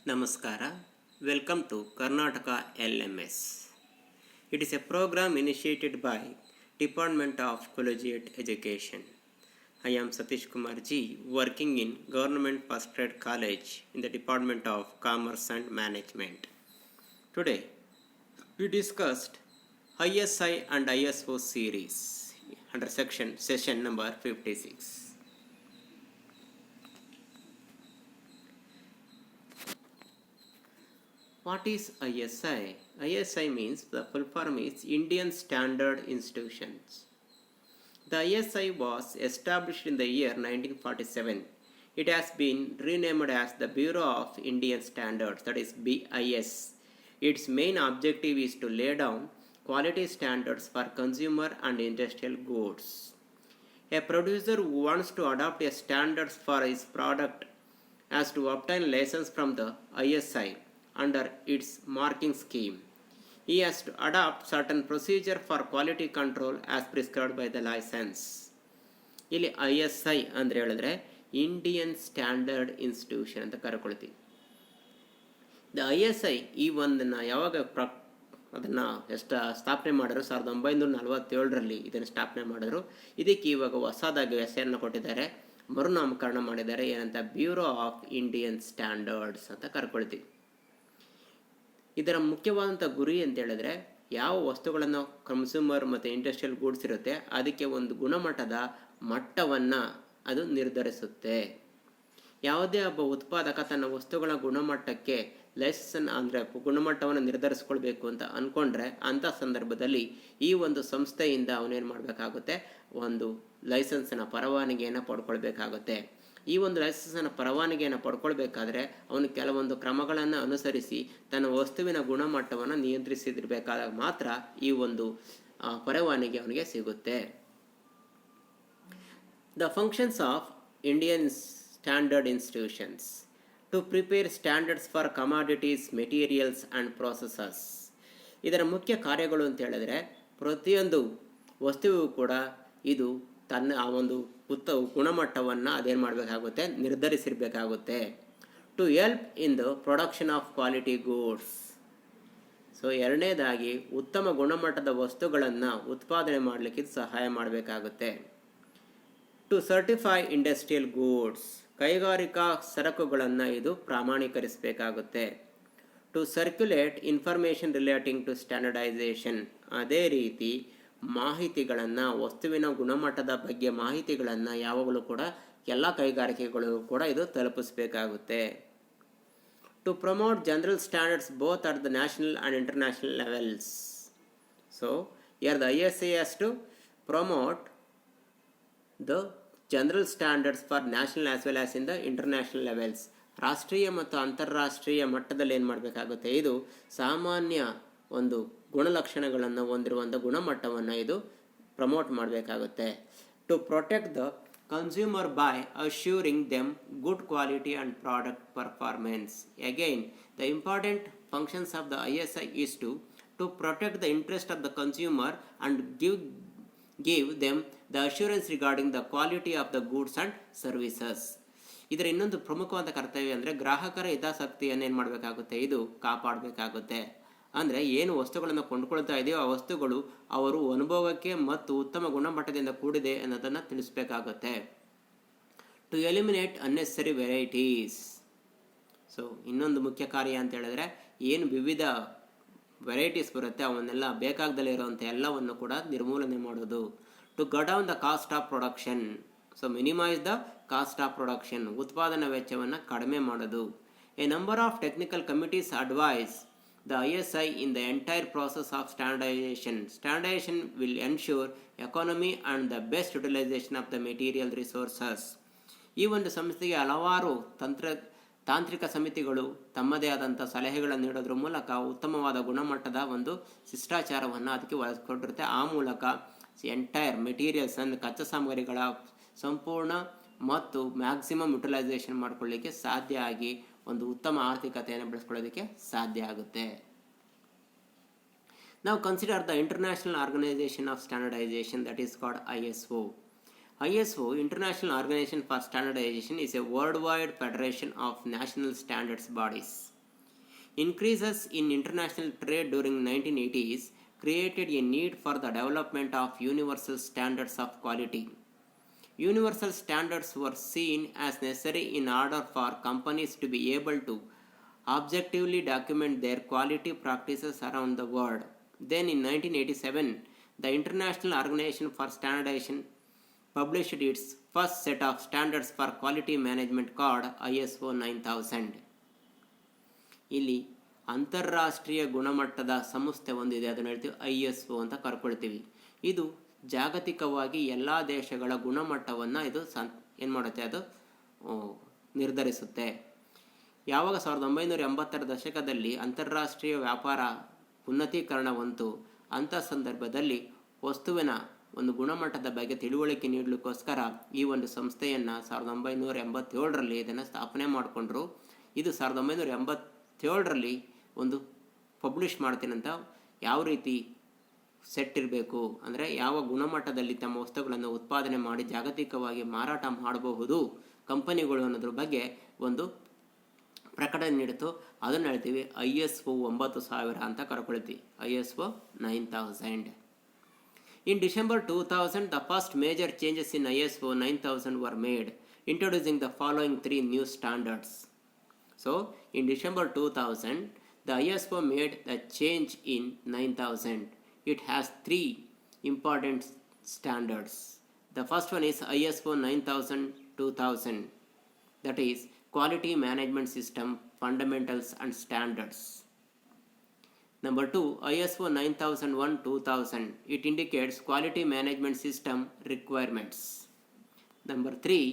Namaskara. Welcome to Karnataka LMS. It is a program initiated by Department of Collegiate Education. I am Satish Kumar Ji, working in Government First Grade College in the Department of Commerce and Management. Today, we discussed ISI and ISO series under session number 56. What is ISI? ISI means the full form is Indian Standard Institutions. The ISI was established in the year 1947. It has been renamed as the Bureau of Indian Standards, that is BIS. Its main objective is to lay down quality standards for consumer and industrial goods. A producer who wants to adopt a standards for his product has to obtain license from the ISI under its marking scheme. He has to adopt certain procedure for quality control as prescribed by the license. ಇಲ್ಲಿ ISI ಅಂದರೆ ಹೇಳಿದ್ರೆ Indian standard institution ಅಂತ ಕರೆಕೊಳ್ತೀವಿ. The ISI ಈ ಒಂದನ್ನು ಯಾವಾಗ ಅದನ್ನು ಸ್ಥಾಪನೆ ಮಾಡಿದ್ರು 1947ರಲ್ಲಿ ಇದನ್ನು ಸ್ಥಾಪನೆ ಮಾಡಿದ್ರು. ಇದಕ್ಕೆ ಇವಾಗ ಹೊಸದಾಗಿ ಹೆಸರನ್ನು ಕೊಟ್ಟಿದ್ದಾರೆ, ಮರುನಾಮಕರಣ ಮಾಡಿದ್ದಾರೆ. ಏನಂತ ಬ್ಯೂರೋ ಆಫ್ ಇಂಡಿಯನ್ ಸ್ಟ್ಯಾಂಡರ್ಡ್ಸ್ ಅಂತ ಕರ್ಕೊಳ್ತೀವಿ. ಇದರ ಮುಖ್ಯವಾದಂಥ ಗುರಿ ಅಂತ ಹೇಳಿದ್ರೆ ಯಾವ ವಸ್ತುಗಳನ್ನು ಕನ್ಸ್ಯೂಮರ್ ಮತ್ತು ಇಂಡಸ್ಟ್ರಿಯಲ್ ಗೂಡ್ಸ್ ಇರುತ್ತೆ ಅದಕ್ಕೆ ಒಂದು ಗುಣಮಟ್ಟದ ಮಟ್ಟವನ್ನು ಅದು ನಿರ್ಧರಿಸುತ್ತೆ. ಯಾವುದೇ ಒಬ್ಬ ಉತ್ಪಾದಕ ತನ್ನ ವಸ್ತುಗಳ ಗುಣಮಟ್ಟಕ್ಕೆ ಲೈಸೆನ್ಸ್ ಅಂದರೆ ಗುಣಮಟ್ಟವನ್ನು ನಿರ್ಧರಿಸ್ಕೊಳ್ಬೇಕು ಅಂತ ಅಂದ್ಕೊಂಡ್ರೆ ಅಂಥ ಸಂದರ್ಭದಲ್ಲಿ ಈ ಒಂದು ಸಂಸ್ಥೆಯಿಂದ ಅವನೇನು ಮಾಡಬೇಕಾಗುತ್ತೆ, ಒಂದು ಲೈಸೆನ್ಸ್ನ ಪರವಾನಗಿಯನ್ನು ಪಡ್ಕೊಳ್ಬೇಕಾಗುತ್ತೆ. ಈ ಒಂದು ಲೈಸೆನ್ಸನ್ನು ಪರವಾನಗಿಯನ್ನು ಪಡ್ಕೊಳ್ಬೇಕಾದ್ರೆ ಅವನು ಕೆಲವೊಂದು ಕ್ರಮಗಳನ್ನು ಅನುಸರಿಸಿ ತನ್ನ ವಸ್ತುವಿನ ಗುಣಮಟ್ಟವನ್ನು ನಿಯಂತ್ರಿಸಿದಿರಬೇಕಾದಾಗ ಮಾತ್ರ ಈ ಒಂದು ಪರವಾನಗಿ ಅವನಿಗೆ ಸಿಗುತ್ತೆ. The functions of Indian standard institutions to prepare standards for commodities, materials and processes. ಇದರ ಮುಖ್ಯ ಕಾರ್ಯಗಳು ಅಂತ ಹೇಳಿದ್ರೆ ಪ್ರತಿಯೊಂದು ವಸ್ತುವಿಗೂ ಕೂಡ ಇದು ತನ್ನ ಆ ಒಂದು ಗುಣಮಟ್ಟವನ್ನು ಅದೇನು ಮಾಡಬೇಕಾಗುತ್ತೆ, ನಿರ್ಧರಿಸಿರಬೇಕಾಗುತ್ತೆ. To help in the production of quality goods. So ಎರಡನೇದಾಗಿ ಉತ್ತಮ ಗುಣಮಟ್ಟದ ವಸ್ತುಗಳನ್ನು ಉತ್ಪಾದನೆ ಮಾಡಲಿಕ್ಕೆ ಇದು ಸಹಾಯ ಮಾಡಬೇಕಾಗುತ್ತೆ. To certify industrial goods. ಕೈಗಾರಿಕಾ ಸರಕುಗಳನ್ನು ಇದು ಪ್ರಾಮಾಣೀಕರಿಸಬೇಕಾಗುತ್ತೆ. To circulate information relating to standardisation. ಅದೇ ರೀತಿ ಮಾಹಿತಿಗಳನ್ನು, ವಸ್ತುವಿನ ಗುಣಮಟ್ಟದ ಬಗ್ಗೆ ಮಾಹಿತಿಗಳನ್ನು ಯಾವಾಗಲೂ ಕೂಡ ಎಲ್ಲ ಕೈಗಾರಿಕೆಗಳು ಕೂಡ ಇದು ತಲುಪಿಸಬೇಕಾಗುತ್ತೆ. To promote general standards both at the national and international levels. So here the ISI has to promote the general standards for national as well as in the international levels. ರಾಷ್ಟ್ರೀಯ ಮತ್ತು ಅಂತಾರಾಷ್ಟ್ರೀಯ ಮಟ್ಟದಲ್ಲಿ ಏನು ಮಾಡಬೇಕಾಗುತ್ತೆ, ಇದು ಸಾಮಾನ್ಯ ಒಂದು ಗುಣಲಕ್ಷಣಗಳನ್ನು ಹೊಂದಿರುವಂಥ ಗುಣಮಟ್ಟವನ್ನು ಇದು ಪ್ರಮೋಟ್ ಮಾಡಬೇಕಾಗುತ್ತೆ. To protect the consumer by assuring them good quality and product performance. Again the important functions of the ISI is to protect the interest of the consumer and give them the assurance regarding the quality of the goods and services. ಇದರ ಇನ್ನೊಂದು ಪ್ರಮುಖವಾದ ಕರ್ತವ್ಯ ಅಂದರೆ ಗ್ರಾಹಕರ ಹಿತಾಸಕ್ತಿಯನ್ನು ಏನು ಮಾಡಬೇಕಾಗುತ್ತೆ, ಇದು ಕಾಪಾಡಬೇಕಾಗುತ್ತೆ. ಅಂದರೆ ಏನು ವಸ್ತುಗಳನ್ನು ಕೊಂಡ್ಕೊಳ್ತಾ ಇದೆಯೋ ಆ ವಸ್ತುಗಳು ಅವರು ಅನುಭವಕ್ಕೆ ಮತ್ತು ಉತ್ತಮ ಗುಣಮಟ್ಟದಿಂದ ಕೂಡಿದೆ ಅನ್ನೋದನ್ನು ತಿಳಿಸಬೇಕಾಗುತ್ತೆ. To eliminate unnecessary varieties. So ಇನ್ನೊಂದು ಮುಖ್ಯ ಕಾರ್ಯ ಅಂತ ಹೇಳಿದ್ರೆ ಏನು ವಿವಿಧ ವೆರೈಟೀಸ್ ಬರುತ್ತೆ ಅವನ್ನೆಲ್ಲ ಬೇಕಾಗದಲ್ಲೇ ಇರುವಂಥ ಎಲ್ಲವನ್ನು ಕೂಡ ನಿರ್ಮೂಲನೆ ಮಾಡೋದು. To cut down the cost of production. So minimise the cost of production, ಉತ್ಪಾದನಾ ವೆಚ್ಚವನ್ನು ಕಡಿಮೆ ಮಾಡೋದು. A number of technical committees advise the ISI in the entire process of standardization. Standardization will ensure economy and the best utilization of the material resources. ಈ ಒಂದು ಸಂಸ್ಥೆಗೆ ಹಲವಾರು ತಾಂತ್ರಿಕ ಸಮಿತಿಗಳು ತಮ್ಮದೇ ಆದಂಥ ಸಲಹೆಗಳನ್ನು ನೀಡೋದ್ರ ಮೂಲಕ ಉತ್ತಮವಾದ ಗುಣಮಟ್ಟದ ಒಂದು ಶಿಷ್ಟಾಚಾರವನ್ನು ಅದಕ್ಕೆ ಒದಗಿಸಿಕೊಟ್ಟಿರುತ್ತೆ. ಆ ಮೂಲಕ ಎಂಟೈರ್ ಮೆಟೀರಿಯಲ್ಸ್ ಅಂದರೆ ಕಚ್ಚಾ ಸಾಮಗ್ರಿಗಳ ಸಂಪೂರ್ಣ ಮತ್ತು ಮ್ಯಾಕ್ಸಿಮಮ್ ಯುಟಿಲೈಸೇಷನ್ ಮಾಡ್ಕೊಳ್ಳಿಕ್ಕೆ ಸಾಧ್ಯ ಆಗಿ ಒಂದು ಉತ್ತಮ ಆರ್ಥಿಕತೆಯನ್ನು ಬೆಳೆಸ್ಕೊಳ್ಳೋದಕ್ಕೆ ಸಾಧ್ಯ ಆಗುತ್ತೆ. ನಾವು consider the international organisation of standardisation, that is called ISO. ISO, International Organization for Standardization, is a worldwide federation of national standards bodies. Increases in international trade during 1980s created a need for the development of universal standards of quality. Universal standards were seen as necessary in order for companies to be able to objectively document their quality practices around the world. Then in 1987, the International Organization for Standardization published its first set of standards for quality management called ISO 9000. ಇಲ್ಲಿ ಅಂತಾರಾಷ್ಟ್ರೀಯ ಗುಣಮಟ್ಟದ ಸಂಸ್ಥೆ ಒಂದಿದೆ, ಅದನ್ನು ಹೇಳ್ತೀವಿ ISO ಅಂತ ಕರ್ಕೊಳ್ತೀವಿ. ಇದು ಜಾಗತಿಕವಾಗಿ ಎಲ್ಲ ದೇಶಗಳ ಗುಣಮಟ್ಟವನ್ನು ಇದು ಏನು ಮಾಡುತ್ತೆ, ಅದು ನಿರ್ಧರಿಸುತ್ತೆ. ಯಾವಾಗ 1980ರ ದಶಕದಲ್ಲಿ ಅಂತಾರಾಷ್ಟ್ರೀಯ ವ್ಯಾಪಾರ ಉನ್ನತೀಕರಣವಂತೂ, ಅಂಥ ಸಂದರ್ಭದಲ್ಲಿ ವಸ್ತುವಿನ ಒಂದು ಗುಣಮಟ್ಟದ ಬಗ್ಗೆ ತಿಳುವಳಿಕೆ ನೀಡಲಿಕ್ಕೋಸ್ಕರ ಈ ಒಂದು ಸಂಸ್ಥೆಯನ್ನು 1987ರಲ್ಲಿ ಇದನ್ನು ಸ್ಥಾಪನೆ ಮಾಡಿಕೊಂಡ್ರು. ಇದು 1987ರಲ್ಲಿ ಒಂದು ಪಬ್ಲಿಷ್ ಮಾಡ್ತೀನಂತ ಯಾವ ರೀತಿ ಸೆಟ್ ಇರಬೇಕು, ಅಂದರೆ ಯಾವ ಗುಣಮಟ್ಟದಲ್ಲಿ ತಮ್ಮ ವಸ್ತುಗಳನ್ನು ಉತ್ಪಾದನೆ ಮಾಡಿ ಜಾಗತಿಕವಾಗಿ ಮಾರಾಟ ಮಾಡಬಹುದು ಕಂಪನಿಗಳು ಅನ್ನೋದ್ರ ಬಗ್ಗೆ ಒಂದು ಪ್ರಕಟಣೆ ನೀಡಿತು. ಅದನ್ನು ಹೇಳ್ತೀವಿ ISO 9000 ಅಂತ ಕರ್ಕೊಳ್ತೀವಿ, ISO 9000. In December 2000, the first major changes in ISO 9000 were made, introducing the following 3 new standards. So, in December 2000, the ISO made the change in 9000. It has 3 important standards. The first one is ISO 9000-2000, that is Quality Management System Fundamentals and Standards. Number 2, ISO 9001-2000. It indicates Quality Management System Requirements. Number 3,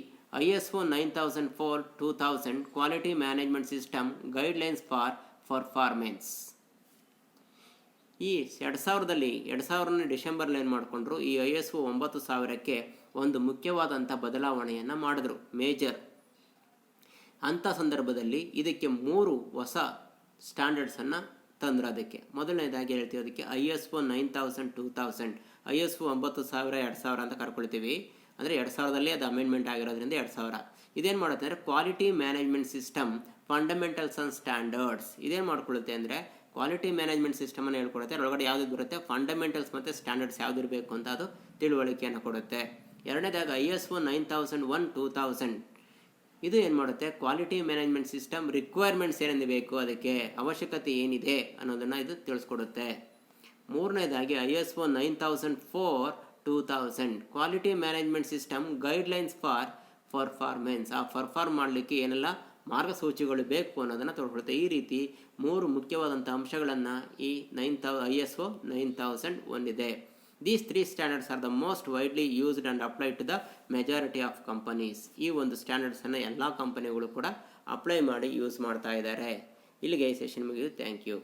ISO 9004-2000 Quality Management System Guidelines for Performance. ಈ 2000 ಡಿಸೆಂಬರ್ಲಿ ಏನು ಮಾಡಿಕೊಂಡ್ರು, ಈ ISO 9000ಕ್ಕೆ ಒಂದು ಮುಖ್ಯವಾದಂಥ ಬದಲಾವಣೆಯನ್ನು ಮಾಡಿದ್ರು, major. ಅಂಥ ಸಂದರ್ಭದಲ್ಲಿ ಇದಕ್ಕೆ 3 ಹೊಸ ಸ್ಟ್ಯಾಂಡರ್ಡ್ಸನ್ನು ತಂದ್ರು. ಅದಕ್ಕೆ ಮೊದಲನೇದಾಗಿ ಹೇಳ್ತೀವಿ, ಅದಕ್ಕೆ ISO 9000-2000, ISO 9000-2000 ಅಂತ ಕರ್ಕೊಳ್ತೀವಿ. ಅಂದರೆ 2000ರಲ್ಲಿ ಅದು ಅಮೆಂಡ್ಮೆಂಟ್ ಆಗಿರೋದ್ರಿಂದ 2000. ಇದೇನು ಮಾಡುತ್ತೆ ಅಂದರೆ quality management system fundamentals and standards. ಇದೇನು ಮಾಡ್ಕೊಳ್ಳುತ್ತೆ ಅಂದರೆ ಕ್ವಾಲಿಟಿ ಮ್ಯಾನೇಜ್ಮೆಂಟ್ ಸಿಸ್ಟಮನ್ನು ಹೇಳ್ಕೊಡುತ್ತೆ. ಅದರೊಳಗಡೆ ಯಾವುದು ಬರುತ್ತೆ, ಫಂಡಮೆಂಟಲ್ಸ್ ಮತ್ತು ಸ್ಟ್ಯಾಂಡರ್ಡ್ಸ್ ಯಾವ್ದು ಇರಬೇಕು ಅಂತ ಅದು ತಿಳುವಳಿಕೆಯನ್ನು ಕೊಡುತ್ತೆ. ಎರಡನೇದಾಗಿ ISO 9001-2000. ಇದು ಏನು ಮಾಡುತ್ತೆ, ಕ್ವಾಲಿಟಿ ಮ್ಯಾನೇಜ್ಮೆಂಟ್ ಸಿಸ್ಟಮ್ ರಿಕ್ವೈರ್ಮೆಂಟ್ಸ್ ಏನೇನು ಬೇಕು, ಅದಕ್ಕೆ ಅವಶ್ಯಕತೆ ಏನಿದೆ ಅನ್ನೋದನ್ನು ಇದು ತಿಳಿಸ್ಕೊಡುತ್ತೆ. ಮೂರನೇದಾಗಿ ISO 9004-2000 quality management system guidelines for performance. ಆ ಪರ್ಫಾರ್ಮ್ ಮಾಡಲಿಕ್ಕೆ ಏನೆಲ್ಲ ಮಾರ್ಗಸೂಚಿಗಳು ಬೇಕು ಅನ್ನೋದನ್ನು ತಿಳ್ಕೊಳುತ್ತೆ. ಈ ರೀತಿ 3 ಮುಖ್ಯವಾದಂಥ ಅಂಶಗಳನ್ನು ಈ ISO 9000 ಹೊಂದಿದೆ. These 3 standards are the most widely used and applied to the majority of companies. ಈ ಒಂದು ಸ್ಟ್ಯಾಂಡರ್ಡ್ಸನ್ನು ಎಲ್ಲ ಕಂಪನಿಗಳು ಕೂಡ ಅಪ್ಲೈ ಮಾಡಿ ಯೂಸ್ ಮಾಡ್ತಾ ಇದ್ದಾರೆ. ಇಲ್ಲಿಗೆ ಈ ಸೆಷನ್ ಮುಗಿಯುತ್ತೆ. Thank you.